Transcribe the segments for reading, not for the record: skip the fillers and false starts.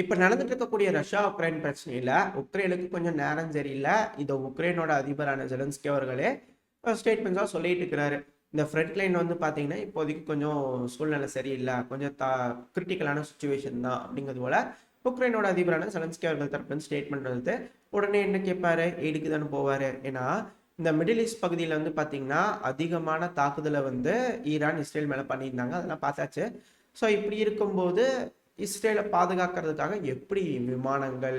இப்ப நடந்துட்டு இருக்கக்கூடிய ரஷ்யா உக்ரைன் பிரச்சனையில உக்ரைனுக்கு கொஞ்சம் நேரம் சரியில்லை. இதை உக்ரைனோட அதிபரான ஜெலன்ஸ்கி அவர்களே ஸ்டேட்மெண்ட்ஸா சொல்லிட்டு இருக்கிறாரு. இந்த ஃப்ரண்ட் லைன் வந்து பாத்தீங்கன்னா இப்போதைக்கு கொஞ்சம் சூழ்நிலை சரியில்லை, கொஞ்சம் கிரிட்டிக்கலான சுச்சுவேஷன் தான் அப்படிங்கிறது போல உக்ரைனோட அதிபரான ஜெலன்ஸ்கி அவர்கள் தரப்பு ஸ்டேட்மெண்ட் வந்து உடனே என்ன கேட்பாரு, எதுக்கு தானே போவாரு. ஏன்னா இந்த மிடில் ஈஸ்ட் பகுதியில் வந்து பாத்தீங்கன்னா அதிகமான தாக்குதலை வந்து ஈரான் இஸ்ரேல் மேல பண்ணியிருந்தாங்க, அதெல்லாம் பார்த்தாச்சு. ஸோ இப்படி இருக்கும்போது இஸ்ரேலை பாதுகாக்கிறதுக்காக எப்படி விமானங்கள்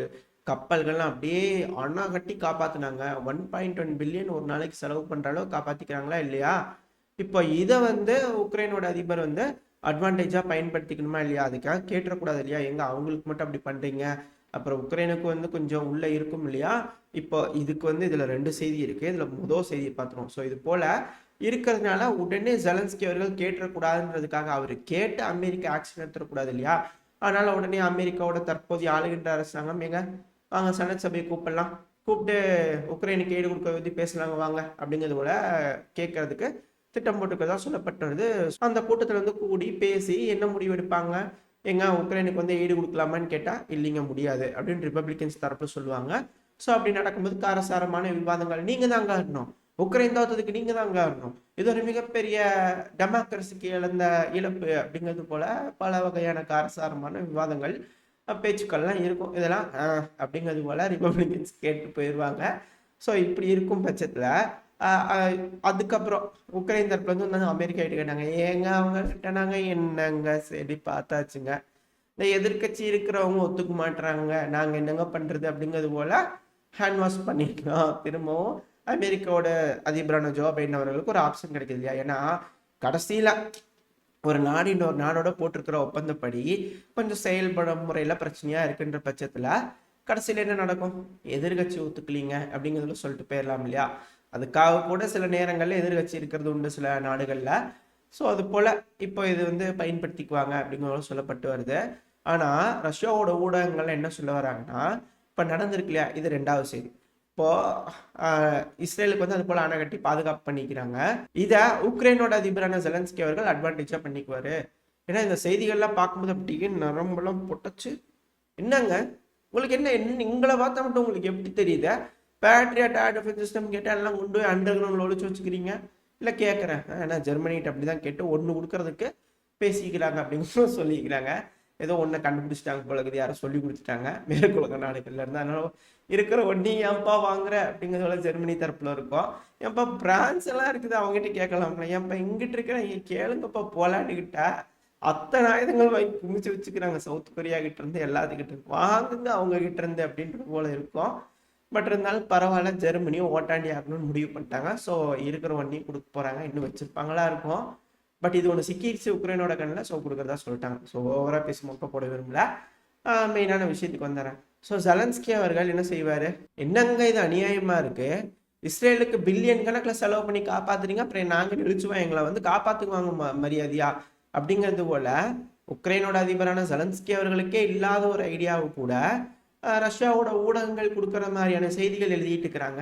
கப்பல்கள்லாம் அப்படியே அணா கட்டி காப்பாத்துனாங்க. 1.1 பில்லியன் ஒரு நாளைக்கு செலவு பண்ற அளவு காப்பாத்திக்கிறாங்களா இல்லையா? இப்போ இதை வந்து உக்ரைனோட அதிபர் வந்து அட்வான்டேஜா பயன்படுத்திக்கணுமா இல்லையா? அதுக்காக கேட்டுறக்கூடாது இல்லையா? எங்க அவங்களுக்கு மட்டும் அப்படி பண்றீங்க, அப்புறம் உக்ரைனுக்கு வந்து கொஞ்சம் உள்ள இருக்கும் இல்லையா? இப்போ இதுக்கு வந்து இதுல 2 செய்தி இருக்கு. இதுல முதல் செய்தியை பார்த்துருவோம். ஸோ இது போல இருக்கிறதுனால உடனே ஜெலன்ஸ்கி அவர்கள் கேட்டுறக்கூடாதுன்றதுக்காக அவர் கேட்டு அமெரிக்கா ஆக்ஷன் எடுத்துடக்கூடாது இல்லையா? அதனால உடனே அமெரிக்காவோட தற்போதைய ஆளுகின்ற அரசாங்கம் எங்க வாங்க செனட் சபையை கூப்பிடலாம், கூப்பிட்டு உக்ரைனுக்கு ஈடு கொடுக்க பற்றி பேசலாங்க வாங்க அப்படிங்கிறது போல கேட்கறதுக்கு திட்டம் போட்டுக்கிறதா சொல்லப்பட்டு வருது. அந்த கூட்டத்தில் வந்து கூடி பேசி என்ன முடிவு எடுப்பாங்க, எங்க உக்ரைனுக்கு வந்து ஈடு கொடுக்கலாமான்னு கேட்டா இல்லைங்க முடியாது அப்படின்னு ரிப்பப்ளிகன்ஸ் தரப்பு சொல்லுவாங்க. ஸோ அப்படி நடக்கும்போது காரசாரமான விவாதங்கள் நீங்க தான் காட்டணும், உக்ரைன் தோத்ததுக்கு நீங்க தான் காரணம், இது ஒரு மிகப்பெரிய டெமோக்ரஸிக்கு இழந்த இழப்பு அப்படிங்கிறது போல பல வகையான காரசாரமான விவாதங்கள் பேச்சுக்கள்லாம் இருக்கும். இதெல்லாம் அப்படிங்கிறது போல ரிப்பப்ளிகன்ஸ் கேட்டு போயிடுவாங்க. ஸோ இப்படி இருக்கும் பட்சத்தில் அதுக்கப்புறம் உக்ரைன் தரப்புல வந்து அமெரிக்கா கிட்ட கேட்டாங்க, ஏங்க அவங்க கிட்டனாங்க என்னங்க சரி பார்த்தாச்சுங்க, இந்த எதிர்கட்சி இருக்கிறவங்க ஒத்துக்க மாட்டுறாங்க, நாங்க என்னங்க பண்றது அப்படிங்கிறது போல ஹேண்ட் வாஷ் பண்ணிக்கலாம். திரும்பவும் அமெரிக்காவோட அதிபரான ஜோ பைடன் அவர்களுக்கு ஒரு ஆப்ஷன் கிடைக்குது இல்லையா? ஏன்னா கடைசியில ஒரு நாடு இன்னொரு நாடோட போட்டிருக்கிற ஒப்பந்தப்படி கொஞ்சம் செயல்படும் முறையில பிரச்சனையா இருக்குன்ற பட்சத்துல கடைசியில என்ன நடக்கும், எதிர்கட்சி ஒத்துக்கலீங்க அப்படிங்கிறதுல சொல்லிட்டு போயிடலாம் இல்லையா? அதுக்காக கூட சில நேரங்கள்ல எதிர்கட்சி இருக்கிறது உண்டு சில நாடுகள்ல. ஸோ அது போல இப்போ இது வந்து பயன்படுத்திக்குவாங்க அப்படிங்கிறது சொல்லப்பட்டு வருது. ஆனா ரஷ்யாவோட ஊடகங்கள்ல என்ன சொல்ல வராங்கன்னா, இப்ப நடந்திருக்கு இல்லையா, இது 2வது செய்தி. இப்போ இஸ்ரேலுக்கு வந்து அது போல அணை கட்டி பாதுகாப்பு பண்ணிக்கிறாங்க. இத உக்ரைனோட அதிபரான ஜெலன்ஸ்கி அவர்கள் அட்வான்டேஜா பண்ணிக்குவாரு. ஏன்னா இந்த செய்திகள்லாம் பார்க்கும்போது அப்படியே நரம்பெல்லாம் பொட்டச்சு, என்னங்க உங்களுக்கு என்ன என்ன உங்களை பார்த்தா மட்டும் உங்களுக்கு எப்படி தெரியுது, பேட்ரியாட் ஏர் டிஃபென்ஸ் சிஸ்டம் கேட்டால் எல்லாம் கொண்டு போய் அண்டர் கிரவுண்ட்ல ஒழிச்சு வச்சுக்கிறீங்க? இல்லை கேட்குறேன், ஏன்னா ஜெர்மனிகிட்ட அப்படி தான் கேட்டு ஒன்று கொடுக்கறதுக்கு பேசிக்கிறாங்க அப்படின்னு சொல்லிக்கிறாங்க. ஏதோ ஒன்றை கண்டுபிடிச்சிட்டாங்க போல இருக்குது, யாரும் சொல்லி கொடுத்துட்டாங்க மேற்குலக நாடுகள்ல இருந்து. அதனால இருக்கிற ஒன்னி ஏன்பா வாங்குற அப்படிங்கிறதுல ஜெர்மனி தரப்புல இருக்கும். ஏன்பா பிரான்ஸ் எல்லாம் இருக்குது அவங்ககிட்ட கேட்கலாம்ல, ஏன்பா இங்கிட்டு இருக்கிற கேளுங்கப்பா போலாண்டுகிட்ட அத்தனை ஆயுதங்கள் வாங்கி குமிச்சு வச்சுக்கிறாங்க சவுத் கொரியா கிட்ட இருந்து எல்லாத்துக்கிட்ட இருக்கு, வாங்குங்க அவங்க கிட்ட இருந்து அப்படின்றது போல இருக்கும். பட் இருந்தாலும் பரவாயில்ல, ஜெர்மனியும் ஓட்டாண்டி ஆகணும்னு முடிவு பண்ணிட்டாங்க. ஸோ இருக்கிற ஒன்றையும் கொடுக்க போறாங்க, இன்னும் வச்சிருப்பாங்களா இருக்கும். பட் இது ஒன்று சிக்கிடுச்சு உக்ரைனோட கண்ணில், ஸோ கொடுக்குறதா சொல்லிட்டாங்க. ஸோ ஓவராக பேசி மொக்க போட விரும்பல, மெயினான விஷயத்துக்கு வந்துடுறேன். ஸோ ஜெலன்ஸ்கி அவர்கள் என்ன செய்வார், என்னங்க இது அநியாயமா இருக்கு, இஸ்ரேலுக்கு பில்லியன் கணக்கில் செலவு பண்ணி காப்பாத்துறீங்க, அப்புறம் நாங்கள் நிறுச்சுவோம், எங்களை வந்து காப்பாற்றுக்குவாங்க மரியாதையா அப்படிங்கிறது போல உக்ரைனோட அதிபரான ஜெலன்ஸ்கி அவர்களுக்கே இல்லாத ஒரு ஐடியாவை கூட ரஷ்யாவோட ஊடகங்கள் கொடுக்குற மாதிரியான செய்திகள் எழுதிட்டு இருக்கிறாங்க.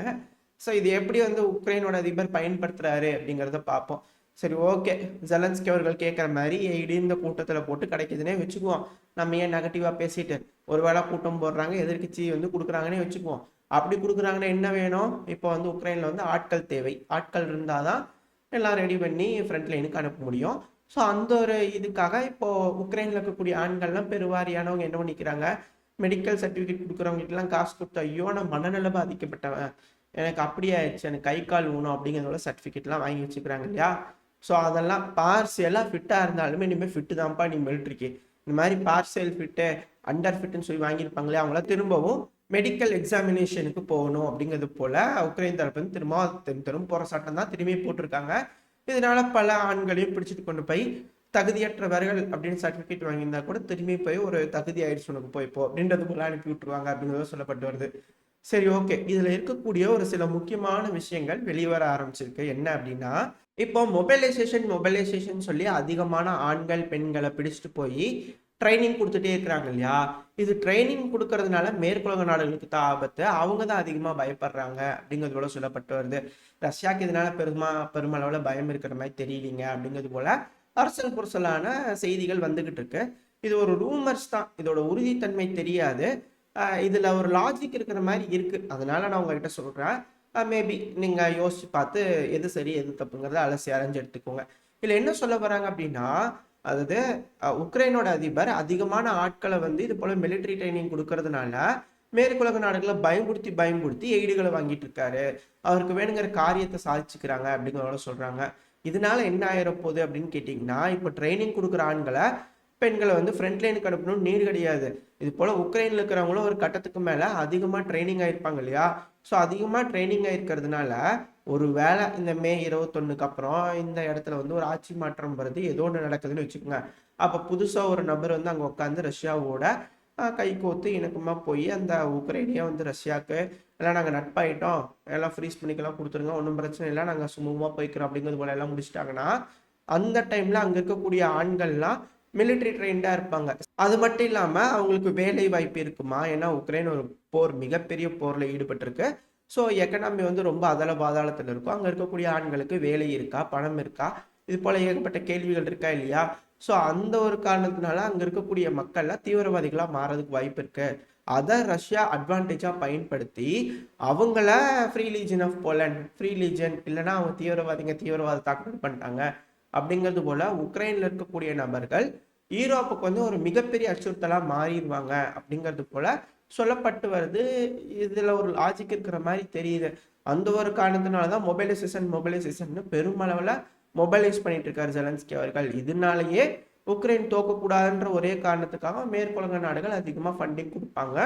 ஸோ இது எப்படி வந்து உக்ரைனோட அதிபர் பயன்படுத்துறாரு அப்படிங்கிறத பார்ப்போம். சரி ஓகே, ஜெலன்ஸ்கி அவர்கள் கேட்குற மாதிரி இடிந்த கூட்டத்தில் போட்டு கிடைக்குதுன்னே வச்சுக்குவோம். நம்ம ஏன் நெகட்டிவாக பேசிட்டு, ஒருவேளை கூட்டம் போடுறாங்க எதிர்கட்சி வந்து கொடுக்குறாங்கன்னே வச்சுக்குவோம். அப்படி கொடுக்குறாங்கன்னா என்ன வேணும், இப்போ வந்து உக்ரைனில் வந்து ஆட்கள் தேவை, ஆட்கள் இருந்தால் தான் எல்லாம் ரெடி பண்ணி ஃப்ரண்ட் லைனுக்கு அனுப்ப முடியும். ஸோ அந்த ஒரு இதுக்காக இப்போ உக்ரைனில் இருக்கக்கூடிய ஆண்கள்லாம் பெருவாரியானவங்க என்ன பண்ணிக்கிறாங்க, மெடிக்கல் சர்டிஃபிகேட் கொடுக்குறவங்களுக்குலாம் காசு கொடுத்து, ஐயோ நான் மனநல பாதிக்கப்பட்டவன், எனக்கு அப்படியே ஆயிடுச்சு, எனக்கு கை கால் ஊனும் அப்படிங்கிறதோட சர்டிஃபிகேட்லாம் வாங்கி வச்சுக்கிறாங்க இல்லையா? ஸோ அதெல்லாம் பார்சியலாக ஃபிட்டாக இருந்தாலுமே இனிமேல் ஃபிட்டு தான்ப்பா நீ மிலிட்ரிக்கு, இந்த மாதிரி பார்சியல் ஃபிட்டு அண்டர் ஃபிட்டுன்னு சொல்லி வாங்கியிருப்பாங்களே அவங்கள திரும்பவும் மெடிக்கல் எக்ஸாமினேஷனுக்கு போகணும் அப்படிங்கிறது போல உக்ரைன் தரப்பு திரும்ப திரும்ப போகிற சட்டம் தான் திரும்பி போட்டிருக்காங்க. இதனால பல ஆண்களையும் பிடிச்சிட்டு கொண்டு போய் தகுதியற்றவர்கள் அப்படின்னு சர்டிஃபிகேட் வாங்கியிருந்தா கூட திரும்பி போய் ஒரு தகுதி ஆயிடுச்சு உனக்கு போய்ப்போ அப்படின்றது போல அனுப்பி விட்டுருவாங்க அப்படிங்கிறத சொல்லப்பட்டு வருது. சரி ஓகே, இதுல இருக்கக்கூடிய ஒரு சில முக்கியமான விஷயங்கள் வெளிவர ஆரம்பிச்சிருக்கு. என்ன அப்படின்னா, இப்போ மொபைலைசேஷன் சொல்லி அதிகமான ஆண்கள் பெண்களை பிடிச்சிட்டு போய் ட்ரைனிங் கொடுத்துட்டே இருக்கிறாங்க இல்லையா? இது ட்ரைனிங் கொடுக்கறதுனால மேற்குலக நாடுகளுக்கு தான் ஆபத்து, அவங்க தான் அதிகமாக பயப்படுறாங்க அப்படிங்கிறது போல சொல்லப்பட்டு வருது. ரஷ்யாவுக்கு இதனால பெருமளவில் பயம் இருக்கிற மாதிரி தெரியலீங்க அப்படிங்கிறது போல அரசல் புரசலான செய்திகள் வந்துகிட்டு இருக்கு. இது ஒரு ரூமர்ஸ் தான், இதோட உறுதித்தன்மை தெரியாது. இதுல ஒரு லாஜிக் இருக்கிற மாதிரி இருக்கு, அதனால நான் உங்ககிட்ட சொல்றேன். மேபி நீங்க யோசிச்சு பார்த்து எது சரி எது தப்புங்கிறத அலசி அரைஞ்சு எடுத்துக்கோங்க. இதுல என்ன சொல்ல வராங்க அப்படின்னா, அதாவது உக்ரைனோட அதிபர் அதிகமான ஆட்களை வந்து இது போல மிலிட்டரி ட்ரைனிங் கொடுக்கறதுனால மேற்குலக நாடுகளை பயன்படுத்தி பயன்படுத்தி எய்டுகளை வாங்கிட்டு இருக்காரு, அவருக்கு வேணுங்கிற காரியத்தை சாதிச்சுக்கிறாங்க அப்படிங்கிறத சொல்றாங்க. இதனால என்ன ஆயிர போகுது அப்படின்னு கேட்டிங்கன்னா, இப்போ ட்ரைனிங் கொடுக்குற ஆண்களை பெண்களை வந்து ஃப்ரண்ட் லைனுக்கு அனுப்பணும்னு நீடு கிடையாது. இது போல உக்ரைனில் இருக்கிறவங்களும் ஒரு கட்டத்துக்கு மேலே அதிகமாக ட்ரைனிங் ஆயிருப்பாங்க இல்லையா? ஸோ அதிகமாக ட்ரைனிங் ஆயிருக்கிறதுனால ஒரு வேளை இந்த மே 21க்கு அப்புறம் இந்த இடத்துல வந்து ஒரு ஆட்சி மாற்றம் வருது, ஏதோ ஒன்று நடக்குதுன்னு வச்சுக்கோங்க. அப்போ புதுசாக ஒரு நபர் வந்து அங்கே உட்காந்து ரஷ்யாவோட கை கோத்து இணக்கமாக போய் அந்த உக்ரைனியை வந்து ரஷ்யாவுக்கு எல்லாம் நாங்கள் நட்பாயிட்டோம், எல்லாம் ஃப்ரீஸ் பண்ணிக்கலாம் கொடுத்துருங்க, ஒன்றும் பிரச்சனை இல்லை, நாங்கள் சுமூகமாக போய்க்கிறோம் அப்படிங்கிறது போல எல்லாம் முடிச்சிட்டாங்கன்னா, அந்த டைமில் அங்கே இருக்கக்கூடிய ஆண்கள்லாம் மிலிட்ரி ட்ரெயின்டாக இருப்பாங்க. அது மட்டும் இல்லாமல் அவங்களுக்கு வேலை வாய்ப்பு இருக்குமா? ஏன்னா உக்ரைன் ஒரு போர், மிகப்பெரிய போரில் ஈடுபட்டிருக்கு. ஸோ எக்கனாமி வந்து ரொம்ப அதல பாதாளத்தில் இருக்கும். அங்கே இருக்கக்கூடிய ஆண்களுக்கு வேலை இருக்கா, பணம் இருக்கா, இது போல் ஏகப்பட்ட கேள்விகள் இருக்கா இல்லையா? ஸோ அந்த ஒரு காரணத்தினால அங்கே இருக்கக்கூடிய மக்கள்லாம் தீவிரவாதிகளாக மாறதுக்கு வாய்ப்பு இருக்கு. அதை ரஷ்யா அட்வான்டேஜாக பயன்படுத்தி அவங்கள free legion of Poland, free legion இல்லைன்னா அவங்க தீவிரவாதிங்க தீவிரவாத தாக்குதல் பண்ணிட்டாங்க அப்படிங்கிறது போல உக்ரைனில் இருக்கக்கூடிய நபர்கள் யூரோப்புக்கு வந்து ஒரு மிகப்பெரிய அச்சுறுத்தலாக மாறிடுவாங்க அப்படிங்கிறது போல சொல்லப்பட்டு வருது. இதில் ஒரு லாஜிக் இருக்கிற மாதிரி தெரியுது. அந்த ஒரு காரணத்தினால தான் மொபைலைசேஷன் பெருமளவில் மொபைலைஸ் பண்ணிட்டு இருக்காரு ஜெலன்ஸ்கி அவர்கள். இதனாலேயே உக்ரைன் தோக்கக்கூடாதுன்ற ஒரே காரணத்துக்காக மேற்குலக நாடுகள் அதிகமாக ஃபண்டிங் கொடுப்பாங்க.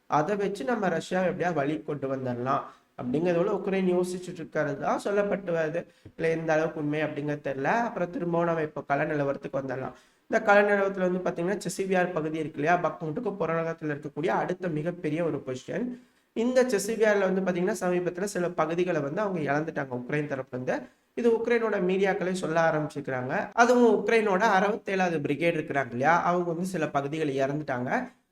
அதை வச்சு நம்ம ரஷ்யா எப்படியா வழி கொண்டு வந்துடலாம் அப்படிங்கிறதோட உக்ரைன் யோசிச்சுட்டு இருக்கிறது தான் சொல்லப்பட்டு வருது. இல்லை எந்த அளவுக்கு உண்மை அப்படிங்கிறது தெரியல. அப்புறம் திரும்பவும் நம்ம இப்போ கள நிலவரத்துக்கு வந்துடலாம். இந்த கள நிலவரத்தில் வந்து பார்த்தீங்கன்னா செசிவியார் பகுதி இருக்கு இல்லையா, பக்முட்டுக்கு புறநகரத்தில் இருக்கக்கூடிய அடுத்த மிகப்பெரிய ஒரு பொசிஷன். இந்த செசிவியாரில் வந்து பார்த்தீங்கன்னா சமீபத்தில் சில பகுதிகளை வந்து அவங்க இழந்துட்டாங்க உக்ரைன் தரப்புலேருந்து. இது உக்ரைனோட மீடியாக்களே சொல்ல ஆரம்பிச்சுக்கிறாங்க. அதுவும் உக்ரைனோட 67வது பிரிகேட் இருக்கிறாங்க இல்லையா, அவங்க வந்து சில பகுதிகளை இறந்துட்டாங்க.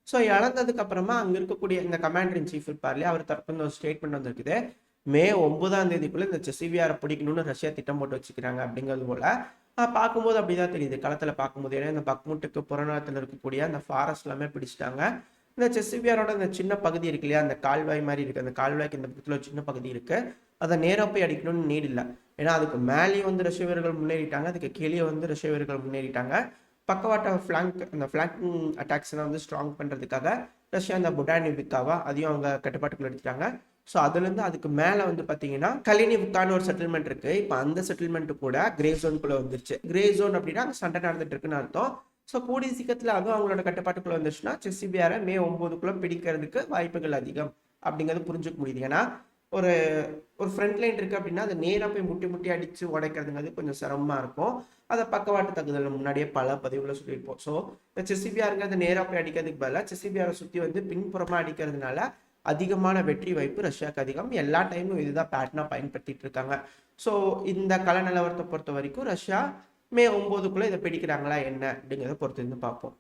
ஸோ இழந்ததுக்கு அப்புறமா அங்கே இருக்கக்கூடிய இந்த கமாண்டர் இன் சீஃப் இருப்பார் இல்லையா, அவர் தரப்பு ஒரு ஸ்டேட்மெண்ட் வந்திருக்குது. மே 9 இந்த செசிவியாரை பிடிக்கணும்னு ரஷ்யா திட்டம் போட்டு வச்சுக்கிறாங்க அப்படிங்கிறது போல பார்க்கும்போது அப்படிதான் தெரியுது களத்தில் பார்க்கும்போது. ஏன்னா இந்த பக்முட்டுக்கு புறநகரத்தில் இருக்கக்கூடிய அந்த ஃபாரஸ்ட் எல்லாமே பிடிச்சிட்டாங்க. இந்த செசிவியாரோட இந்த சின்ன பகுதி இருக்கு இல்லையா, அந்த கால்வாய் மாதிரி இருக்கு, அந்த கால்வாய்க்கு இந்த பக்கத்தில் ஒரு சின்ன பகுதி இருக்கு, அதை நேராக போய் அடிக்கணும்னு நீட் இல்லை. ஏன்னா அதுக்கு மேலேயும் வந்து ரஷ்ய வீரர்கள் முன்னேறிட்டாங்க, அதுக்கு கீழே வந்து ரஷ்ய வீரர்கள் முன்னேறிட்டாங்க. பக்கவாட்ட அந்த ஃபிளாங்கிங் அட்டாக்ஸை வந்து ஸ்ட்ராங் பண்ணுறதுக்காக ரஷ்யா அந்த புடானிவிக்காவா அதையும் அவங்க கட்டுப்பாட்டுக்குள்ள எடுத்துட்டாங்க. ஸோ அதுலேருந்து அதுக்கு மேலே வந்து பார்த்தீங்கன்னா கலினிவுக்கான ஒரு செட்டில்மெண்ட் இருக்கு. இப்போ அந்த செட்டில்மெண்ட் கூட கிரே ஜோனுக்குள்ள வந்துருச்சு. கிரே ஜோன் அப்படின்னா அங்கே சண்டை நடந்துட்டு இருக்குன்னு அர்த்தம். ஸோ கூடிய சீக்கிரத்தில் அதுவும் அவங்களோட கட்டுப்பாட்டுக்குள்ள வந்துச்சுன்னா செசிபியாரை மே 9 பிடிக்கிறதுக்கு வாய்ப்புகள் அதிகம் அப்படிங்கிறது புரிஞ்சுக்க முடியுது. ஏன்னா ஒரு ஒரு ஃப்ரண்ட் லைன் இருக்குது அப்படின்னா அதை நேராக போய் முட்டி முட்டி அடித்து உடைக்கிறதுங்கிறது கொஞ்சம் சிரமமாக இருக்கும். அதை பக்கவாட்டு தகுதல் முன்னாடியே பல பதிவுகளை சொல்லியிருப்போம். ஸோ இந்த செசிபியாருங்கிறது நேராக போய் அடிக்கிறதுக்கு பதிலாக செசிபியாரை சுற்றி வந்து பின்புறமாக அடிக்கிறதுனால அதிகமான வெற்றி வாய்ப்பு ரஷ்யாவுக்கு அதிகம். எல்லா டைமும் இதுதான் பேட்டர்னாக பயன்படுத்திட்டு இருக்காங்க. ஸோ இந்த கள நிலவரத்தை பொறுத்த வரைக்கும் ரஷ்யா மே 9 இதை பிடிக்கிறாங்களா என்ன அப்படிங்கிறத பொறுத்து இருந்து பார்ப்போம்.